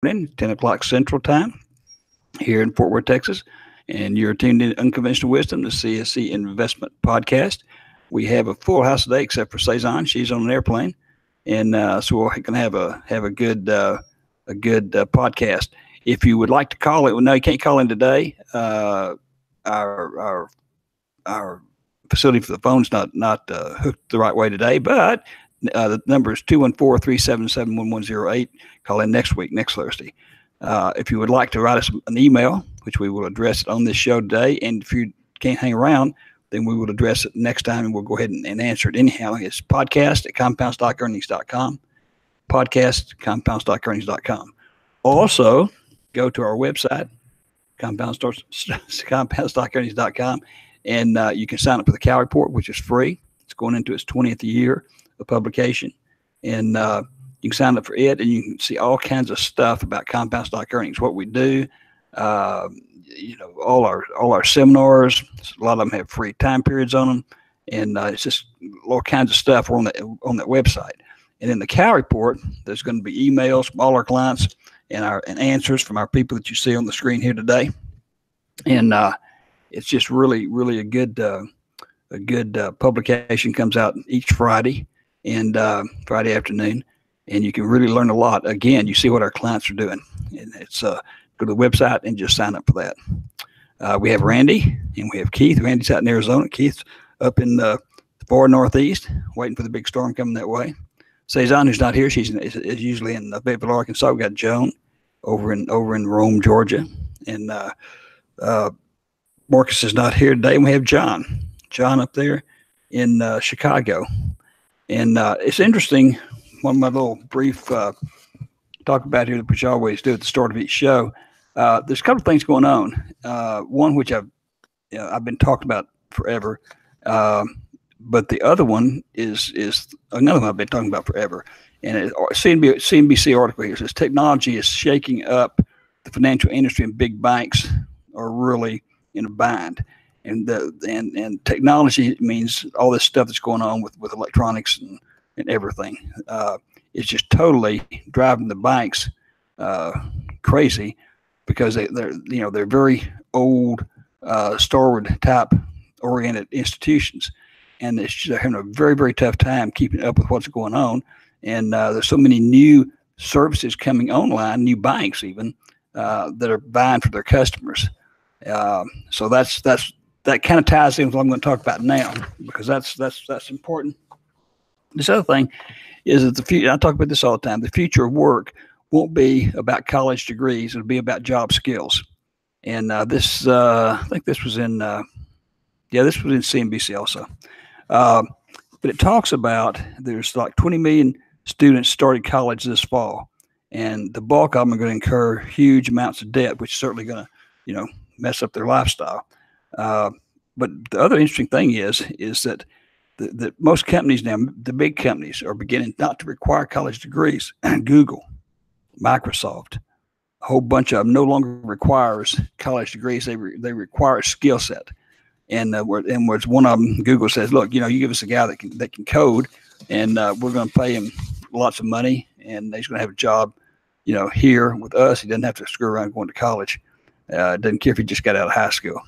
morning, 10 o'clock Central Time here in Fort Worth, Texas. And you're tuned in to Unconventional Wisdom, the CSE Investment Podcast. We have a full house today, except for Cezanne. She's on an airplane, and so we're going to have a good podcast. If you would like to call it, well, no, you can't call in today. Our facility for the phone's not hooked the right way today, but the number is 214-377-1108. Call in next Thursday. If you would like to write us an email, which we will address it on this show today, and if you can't hang around, then we will address it next time, and we'll go ahead and answer it anyhow. It's podcast@compoundstockearnings.com, podcast@compoundstockearnings.com. Also, go to our website, compoundstockearnings.com, and you can sign up for the Cal Report, which is free. It's going into its 20th year of publication, and you can sign up for it, and you can see all kinds of stuff about compound stock earnings, what we do, all our seminars. A lot of them have free time periods on them, and it's just all kinds of stuff on that website. And in the Cal Report, there's going to be emails from all our clients and answers from our people that you see on the screen here today. And it's just really, really a good publication. Comes out each Friday and Friday afternoon, and you can really learn a lot. Again, you see what our clients are doing, and it's go to the website and just sign up for that. We have Randy and we have Keith. Randy's out in Arizona. Keith's up in the far northeast, waiting for the big storm coming that way. Cezanne, who's not here, she's is usually in Fayetteville, Arkansas. We got Joan over in Rome, Georgia, and Marcus is not here today. And we have John up there in Chicago. And it's interesting. One of my little brief talk about here, which I always do at the start of each show. There's a couple of things going on. One which I've been talking about forever, but the other one is another one I've been talking about forever. And CNBC article here says technology is shaking up the financial industry, and big banks are really in a bind. And technology means all this stuff that's going on with electronics and everything. It's just totally driving the banks crazy, because they're very old, starward type oriented institutions, and they're having a very, very tough time keeping up with what's going on. And there's so many new services coming online, new banks even that are buying for their customers. So that kind of ties in with what I'm going to talk about now, because that's important. This other thing is that the future. I talk about this all the time. The future of work won't be about college degrees; it'll be about job skills. And this, I think this was in, this was in CNBC also. But it talks about there's like 20 million students started college this fall, and the bulk of them are going to incur huge amounts of debt, which is certainly going to, mess up their lifestyle. But the other interesting thing is that that most companies now, the big companies, are beginning not to require college degrees. Google, Microsoft, a whole bunch of them no longer requires college degrees. They require a skill set. And whereas one of them, Google says, look, you give us a guy that can code, and we're going to pay him lots of money, and he's going to have a job, here with us. He doesn't have to screw around going to college. Doesn't care if he just got out of high school.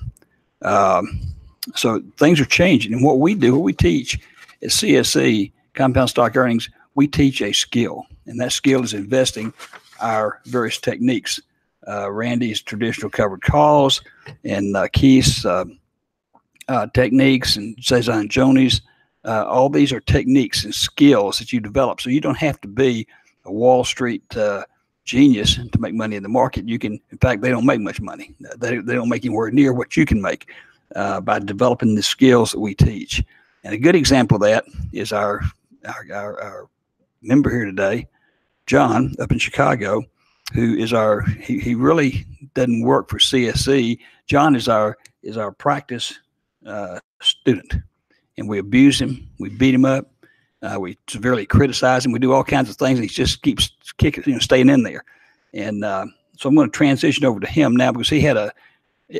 So things are changing, and what we teach at CSE, Compound Stock Earnings, we teach a skill, and that skill is investing our various techniques. Randy's traditional covered calls, and Keith's techniques, and Cezanne Joni's. All these are techniques and skills that you develop. So you don't have to be a Wall Street genius to make money in the market. You can, in fact, they don't make much money. They don't make anywhere near what you can make by developing the skills that we teach. And a good example of that is our member here today, John, up in Chicago, who is he really doesn't work for CSE. John is our practice student, and we abuse him, we beat him up, we severely criticize him, we do all kinds of things, and he just keeps kicking, staying in there. And so I'm going to transition over to him now, because he had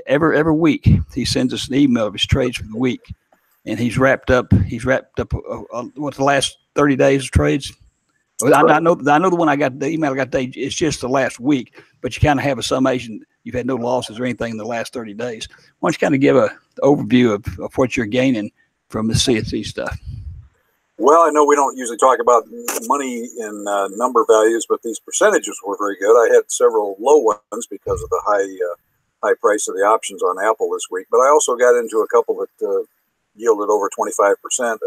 every week he sends us an email of his trades for the week, and he's wrapped up what's the last 30 days of trades? Well, I know the one I got, the email I got today, it's just the last week, but you kind of have a summation. You've had no losses or anything in the last 30 days. Why don't you kind of give a overview of what you're gaining from the CSE stuff? Well, I know we don't usually talk about money in number values, but these percentages were very good. I had several low ones because of the high price of the options on Apple this week, but I also got into a couple that yielded over 25%. And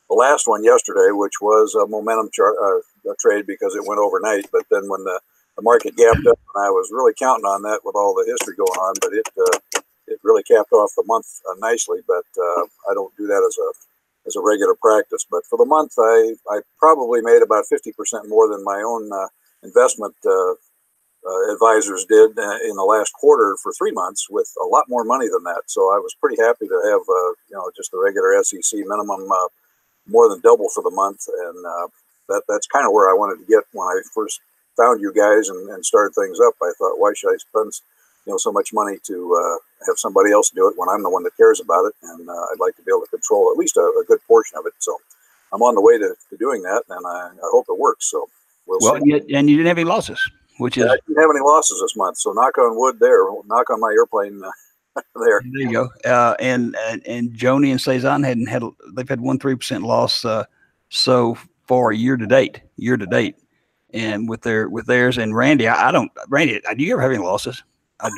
the last one yesterday, which was a momentum trade because it went overnight, but then when the market gapped up, and I was really counting on that with all the history going on, but it really capped off the month nicely. But I don't do that as a regular practice. But for the month, I probably made about 50% more than my own investment advisors did in the last quarter for 3 months, with a lot more money than that. So I was pretty happy to have just the regular SEC minimum more than double for the month, and that's kind of where I wanted to get when I first found you guys and started things up. I thought, why should I spend so much money to have somebody else do it when I'm the one that cares about it, and I'd like to be able to control at least a good portion of it. So I'm on the way to doing that, and I hope it works. So we'll see. And you didn't have any losses, which is... I didn't have any losses this month, so knock on wood there. Knock on my airplane there. There you go. And Joni and Cezanne they've had 1-3% loss so far year to date. And with theirs, and Randy, Randy, do you ever have any losses? I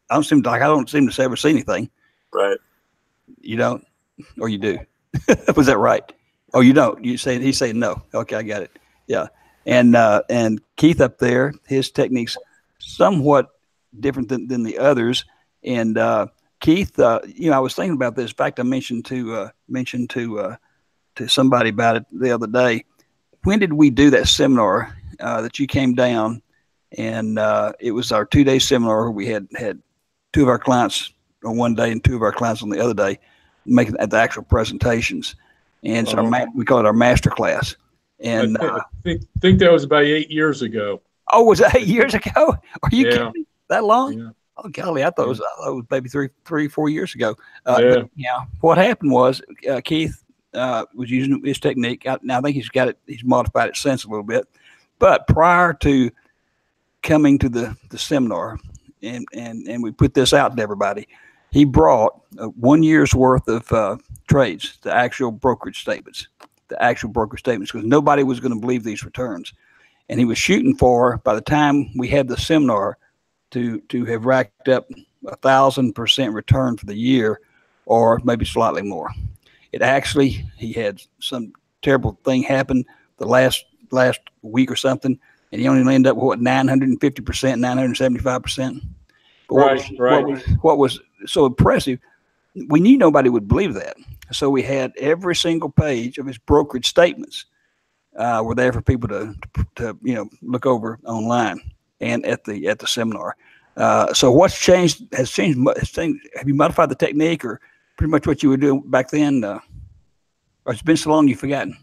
don't seem to ever see anything. Right. You don't, or you do? Was that right? Oh, you don't. He's saying no. Okay, I got it. Yeah. And Keith up there, his technique's somewhat different than the others. And Keith, I was thinking about this. In fact, I mentioned to somebody about it the other day. When did we do that seminar that you came down? And it was our 2-day seminar. We had 2 of our clients on one day and 2 of our clients on the other day making the actual presentations. And so we call it our master class. And I think that was about 8 years ago. Oh, was that 8 years ago? Are you kidding me? That long? Yeah. Oh, golly, I thought it was maybe 3-4 years ago. Yeah. What happened was Keith was using his technique. Now I think he's modified it since a little bit. But prior to coming to the seminar, and we put this out to everybody, he brought 1 year's worth of trades, the actual brokerage statements, because nobody was going to believe these returns. And he was shooting for, by the time we had the seminar, to have racked up 1,000% return for the year, or maybe slightly more. He had some terrible thing happen the last week or something, and he only ended up with 950%, 975%. What was so impressive, we knew nobody would believe that. So we had every single page of his brokerage statements were there for people to look over online and at the seminar. So what's changed? Have you modified the technique, or pretty much what you were doing back then? Or it's been so long you've forgotten?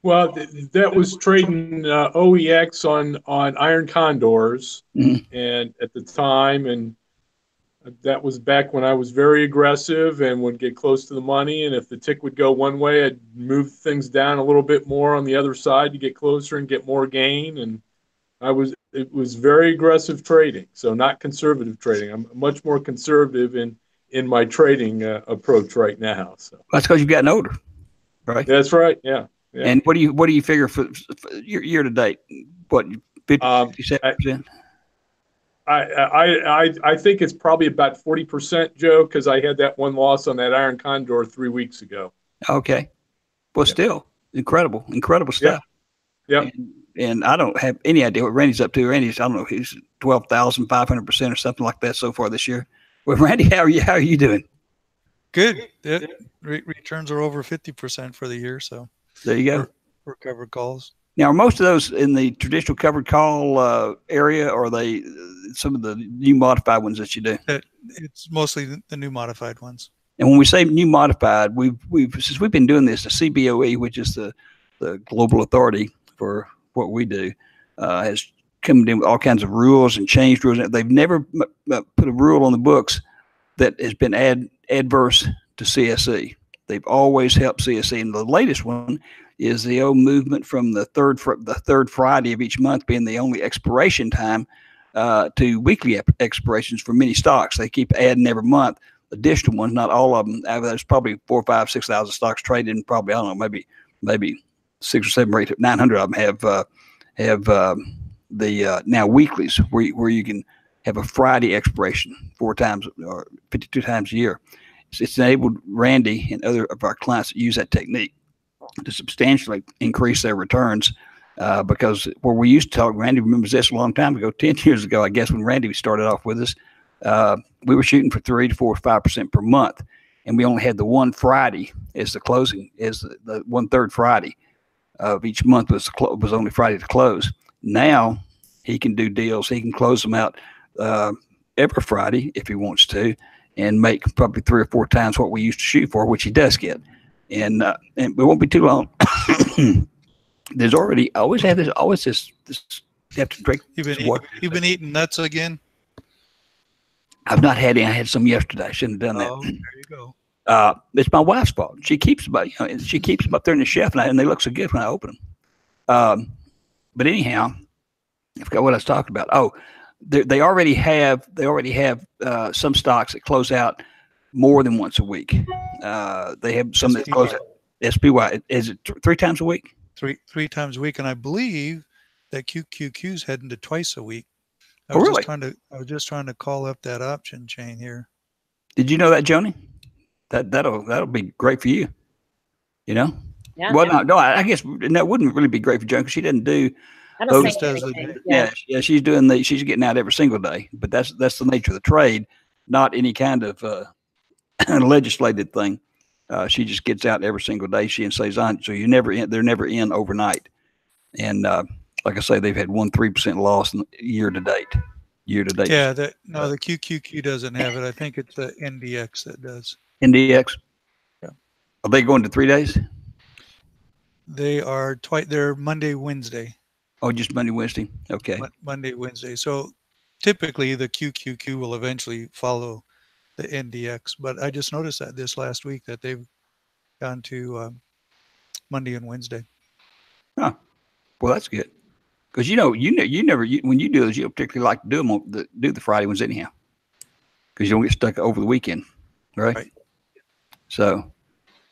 Well, that was trading OEX on iron condors, and at the time, and that was back when I was very aggressive and would get close to the money. And if the tick would go one way, I'd move things down a little bit more on the other side to get closer and get more gain. And it was very aggressive trading, so not conservative trading. I'm much more conservative in my trading approach right now. So that's because you've gotten older, right? That's right. Yeah. And what do you figure for year to date? What, 57%? I think it's probably about 40%, Joe, because I had that one loss on that iron condor 3 weeks ago. Okay. Well, still incredible stuff. Yeah. And I don't have any idea what Randy's up to. Randy's, I don't know, he's 12,500% or something like that so far this year. Well, Randy, how are you doing? Good. Returns are over 50% for the year. So there you go. For covered calls. Now, are most of those in the traditional covered call area, or are they some of the new modified ones that you do? It's mostly the new modified ones. And when we say new modified, since we've been doing this, the CBOE, which is the global authority for what we do, has come in with all kinds of rules and changed rules. They've never put a rule on the books that has been adverse to CSE. They've always helped CSE. And the latest one is the old movement from the third Friday of each month being the only expiration time to weekly expirations for many stocks. They keep adding every month additional ones. Not all of them. There's probably 4, 5, 6,000 stocks traded, and probably, I don't know, maybe 6 or 7 or 8, 900 of them have the now weeklies where you can have a Friday expiration 4 times or 52 times a year. It's enabled Randy and other of our clients that use that technique to substantially increase their returns. Because where we used to talk, Randy remembers this a long time ago, 10 years ago, I guess, when Randy started off with us, we were shooting for 3 to 4 or 5% per month. And we only had the one Friday as the closing, as the 1/3 Friday of each month was only Friday to close. Now he can do deals. He can close them out every Friday if he wants to, and make probably 3 or 4 times what we used to shoot for, which he does get. And it won't be too long. There's always this you have to drink. You've been eating nuts again? I've not had any. I had some yesterday. I shouldn't have done that. Oh, there you go. It's my wife's fault. She keeps them, she keeps them up there in the shelf, and they look so good when I open them. But anyhow, I forgot what I was talking about. Oh, they already have some stocks that close out more than once a week. They have some that close out. SPY, is it 3 times a week? Three times a week, and I believe that QQQ's heading to twice a week. I was just trying to call up that option chain here. Did you know that, Joni? That'll be great for you. You know? Yeah. Well, no, I guess that wouldn't really be great for Joni because she doesn't do. I don't Those think yeah, she's doing she's getting out every single day. But that's the nature of the trade, not any kind of legislated thing. She just gets out every single day. She stays on, so they're never in overnight. And like I say, they've had 3% loss year to date. Yeah, the QQQ doesn't have it. I think it's the NDX that does. NDX. Yeah. Are they going to 3 days? They are They're Monday, Wednesday. Oh, just Monday, Wednesday. Okay. Monday, Wednesday. So typically the QQQ will eventually follow the NDX, but I just noticed that this last week that they've gone to Monday and Wednesday. Huh. Well, that's good, because you never when you do those, you don't particularly like to do them do the Friday ones anyhow, because you don't get stuck over the weekend, right? So,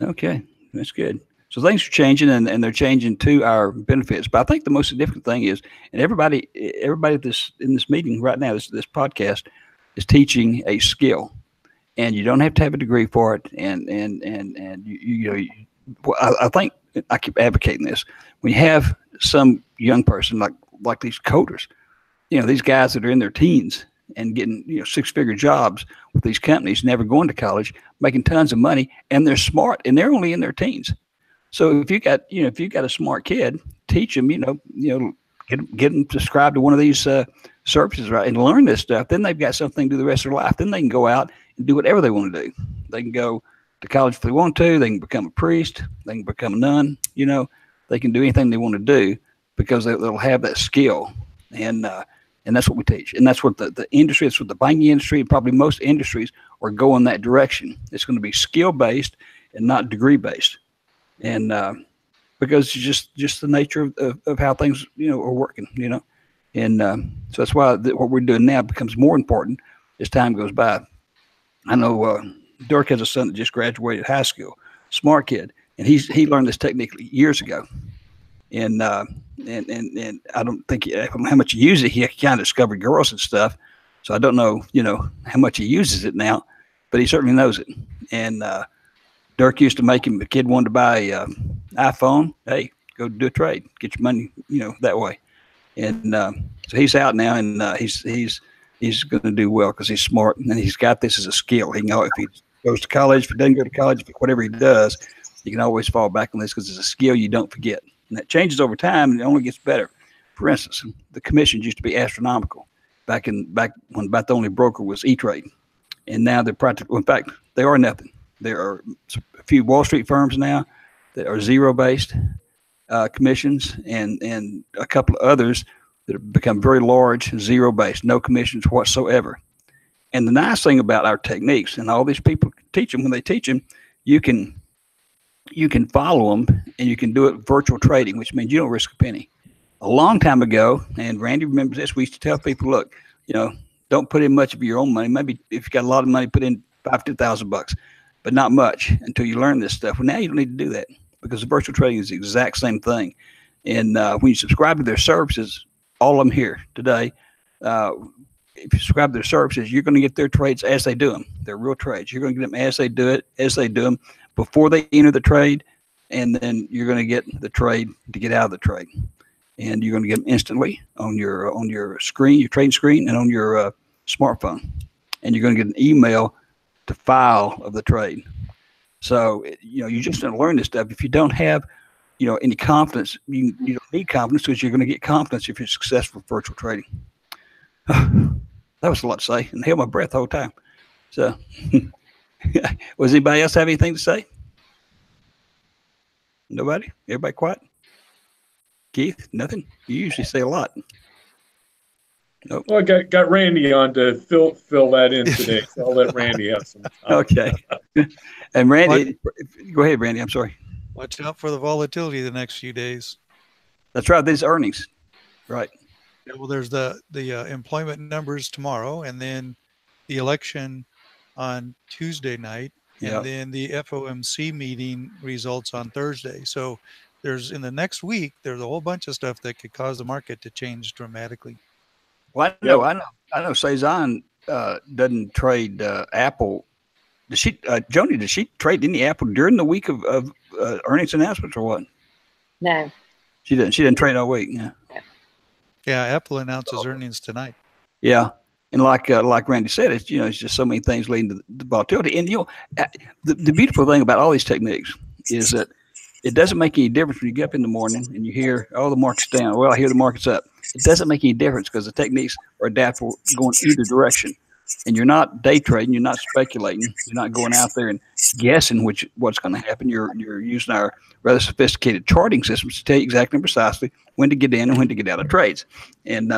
okay, that's good. So things are changing, and they're changing to our benefits. But I think the most significant thing is, and everybody in this meeting right now, this podcast is teaching a skill. And you don't have to have a degree for it. And I think I keep advocating this. When you have some young person like these coders, these guys that are in their teens and getting 6-figure jobs with these companies, never going to college, making tons of money, and they're smart, and they're only in their teens. So if you got a smart kid, teach them, get them subscribed to one of these services, right, and learn this stuff. Then they've got something to do the rest of their life. Then they can go out and do whatever they want to do. They can go to college if they want to. They can become a priest. They can become a nun. They can do anything they want to do because they'll have that skill. And that's what we teach. And that's what the industry, that's what the banking industry, and probably most industries are going that direction. It's going to be skill-based and not degree-based. And because it's just the nature of how things, are working, And so that's why what we're doing now becomes more important as time goes by. I know Dirk has a son that just graduated high school, smart kid, and he learned this technique years ago. And I don't think I don't know how much he uses it. He kind of discovered girls and stuff, so I don't know, how much he uses it now, but he certainly knows it. And Dirk used to make him, the kid wanted to buy an iPhone. Hey, go do a trade, get your money, that way. And so he's out now, and he's going to do well because he's smart, and he's got this as a skill. He can, if he goes to college, if he doesn't go to college, whatever he does, you can always fall back on this because it's a skill you don't forget. And that changes over time, and it only gets better. For instance, the commissions used to be astronomical back when about the only broker was E-Trade, and now they're practically, in fact, they are nothing. There are a few Wall Street firms now that are zero-based commissions, and a couple of others that have become very large, zero-based, no commissions whatsoever. And the nice thing about our techniques, and all these people teach them, when they teach them, you can you can follow them, and you can do it virtual trading, which means you don't risk a penny. A long time ago, and Randy remembers this, we used to tell people, look, don't put in much of your own money. Maybe if you got a lot of money, put in $5,000-10,000, but not much until you learn this stuff. Well, now you don't need to do that, because the virtual trading is the exact same thing. And when you subscribe to their services, all of them here today, if you subscribe to their services, you're going to get their trades as they do them. They're real trades. You're going to get them as they do it, as they do them, before they enter the trade, and then you're going to get the trade to get out of the trade. And you're going to get them instantly on your screen, your trading screen, and on your smartphone. And you're going to get an email to file of the trade. So, you just don't learn this stuff. If you don't have, any confidence, you don't need confidence, because you're going to get confidence if you're successful with virtual trading. That was a lot to say, and held my breath the whole time. So, was anybody else have anything to say? Nobody? Everybody quiet? Keith, nothing? You usually say a lot. Nope. Well, I got Randy on to fill that in today, so I'll let Randy have some time. Okay. And Randy, go ahead, Randy. I'm sorry. Watch out for the volatility the next few days. That's right. These earnings, right? Yeah, well, there's the employment numbers tomorrow, and then the election on Tuesday night, and then the FOMC meeting results on Thursday. So in the next week, there's a whole bunch of stuff that could cause the market to change dramatically. Well, I know Cezanne doesn't trade Apple. Does she, Joni, did she trade any Apple during the week of earnings announcements, or what? No. She didn't. She didn't trade all week. Yeah. Yeah, Apple announces earnings tonight. Yeah. And like Randy said, it's just so many things leading to the volatility. And the beautiful thing about all these techniques is that it doesn't make any difference when you get up in the morning and you hear, the market's down. Well, I hear the market's up. It doesn't make any difference, because the techniques are adaptable, going either direction. And you're not day trading. You're not speculating. You're not going out there and guessing what's going to happen. You're using our rather sophisticated charting systems to tell you exactly and precisely when to get in and when to get out of trades. And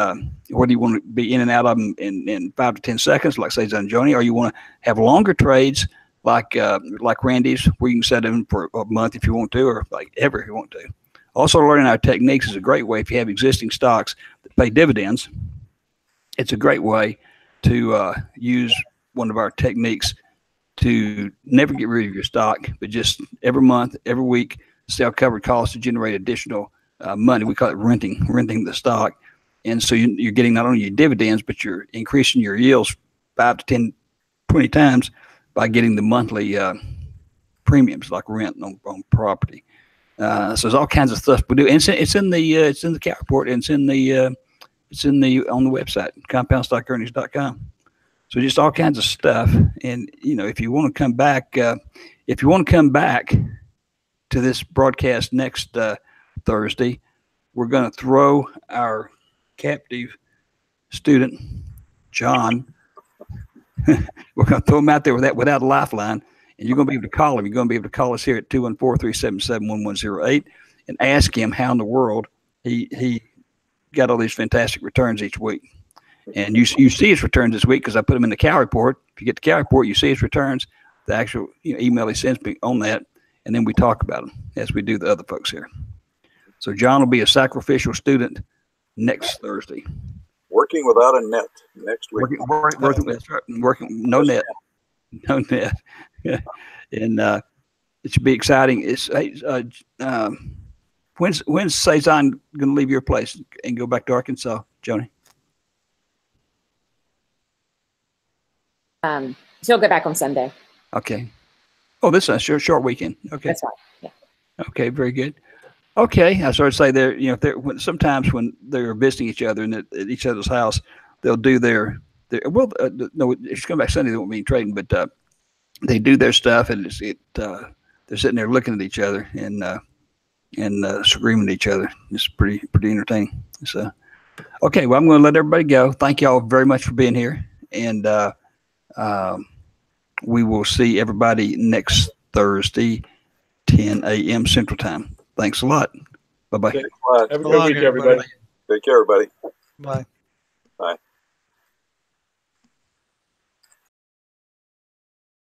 whether you want to be in and out of them in 5 to 10 seconds, like say Zan Joni, or you want to have longer trades like Randy's, where you can set them for a month if you want to, or like ever if you want to. Also, learning our techniques is a great way. If you have existing stocks that pay dividends, it's a great way to use one of our techniques to never get rid of your stock, but just every month, every week, sell covered calls to generate additional money. We call it renting the stock. And so you're getting not only your dividends, but you're increasing your yields 5 to 10, 20 times by getting the monthly premiums like rent on property. So there's all kinds of stuff we do. And it's in the CAT report, and it's on the website, compoundstockearnings.com. So just all kinds of stuff. And if you want to come back, to this broadcast next Thursday, we're going to throw our captive student, John. We're going to throw him out there without a lifeline, and you're going to be able to call him. You're going to be able to call us here at 214-377-1108 and ask him how in the world he got all these fantastic returns each week. And you see his returns this week because I put them in the CAT report. If you get the CAT report, you see his returns, the actual email he sends me on that, and then we talk about them as we do the other folks here. So John will be a sacrificial student next Thursday. Working without a net next week. Working no net. Yeah. And it should be exciting. When's Cezanne going to leave your place and go back to Arkansas, Joni? She'll go back on Sunday. Okay. Oh, this is a short weekend. Okay. That's right. Yeah. Okay, very good. Okay, I started to say there. Sometimes when they're visiting each other and at each other's house, they'll do their no. If you come back Sunday, they won't be trading, but they do their stuff, and they're sitting there looking at each other and screaming at each other. It's pretty entertaining. So, okay, well, I'm going to let everybody go. Thank you all very much for being here, and we will see everybody next Thursday, 10 a.m. Central Time. Thanks a lot. Bye-bye. Have a good week, everybody. Take care, everybody. Bye.